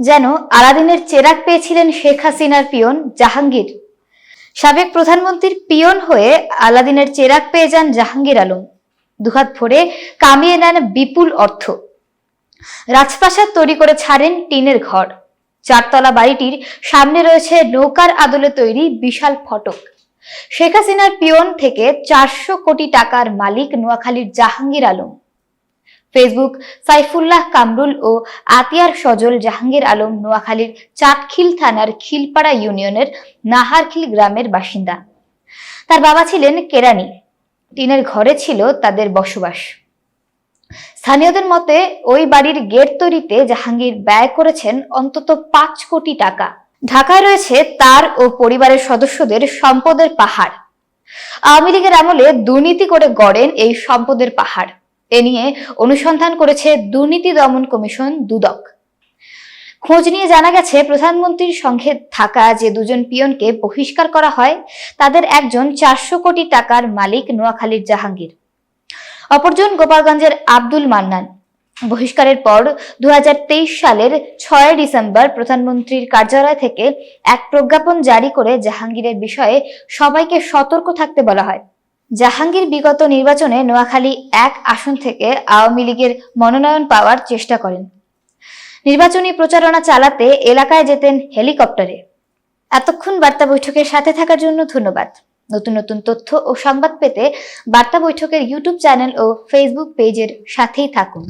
যেন আলাদিনের চেরাগ পেয়েছিলেন শেখ হাসিনার পিয়ন জাহাঙ্গীর। সাবেক প্রধানমন্ত্রীর পিয়ন হয়ে আলাদিনের চেরাগ পেয়ে যান জাহাঙ্গীর আলম। দুহাত ভরে কামিয়ে নেন বিপুল অর্থ। রাজপ্রাসাদ তৈরি করে ছাড়েন টিনের ঘর। চারতলা বাড়িটির সামনে রয়েছে নৌকার আদলে তৈরি বিশাল ফটক। শেখ হাসিনার পিয়ন থেকে 400 কোটি টাকার মালিক নোয়াখালীর জাহাঙ্গীর আলম। ফেসবুক সাইফুল্লাহ কামরুল ও আতিয়ার সজল জাহাঙ্গীর আলম নোয়াখালীর চাটখিল থানার খিলপাড়া ইউনিয়নের নাহারখিল গ্রামের বাসিন্দা। তার বাবা ছিলেন কেরানি। টিনের ঘরে ছিল তাদের বসবাস। স্থানীয়দের মতে ওই বাড়ির গেট তৈরিতে জাহাঙ্গীর ব্যয় করেছেন অন্তত 5 কোটি টাকা। ঢাকায় রয়েছে তার ও পরিবারের সদস্যদের সম্পদের পাহাড়। আওয়ামী লীগের আমলে দুর্নীতি করে গড়েন এই সম্পদের পাহাড়। এ নিয়ে অনুসন্ধান করেছে দুর্নীতি দমন কমিশন দুদক। খোঁজ নিয়ে জানা গেছে, প্রধানমন্ত্রীর সঙ্গে থাকা যে দুজন পিয়নকে বহিষ্কার করা হয় তাদের একজন 400 কোটি টাকার মালিক নোয়াখালীর জাহাঙ্গীর, অপরজন গোপালগঞ্জের আব্দুল মান্নান। বহিষ্কারের পর 2023 সালের 6 ডিসেম্বর প্রধানমন্ত্রীর কার্যালয় থেকে এক প্রজ্ঞাপন জারি করে জাহাঙ্গীরের বিষয়ে সবাইকে সতর্ক থাকতে বলা হয়। জাহাঙ্গীর বিগত নির্বাচনে নোয়াখালী 1 আসন থেকে আওয়ামী লীগের মনোনয়ন পাওয়ার চেষ্টা করেন। নির্বাচনী প্রচারণা চালাতে এলাকায় যেতেন হেলিকপ্টারে। এতক্ষণ বার্তা বৈঠকের সাথে থাকার জন্য ধন্যবাদ। নতুন নতুন তথ্য ও সংবাদ পেতে বার্তা বৈঠকের ইউটিউব চ্যানেল ও ফেসবুক পেজের সাথেই থাকুন।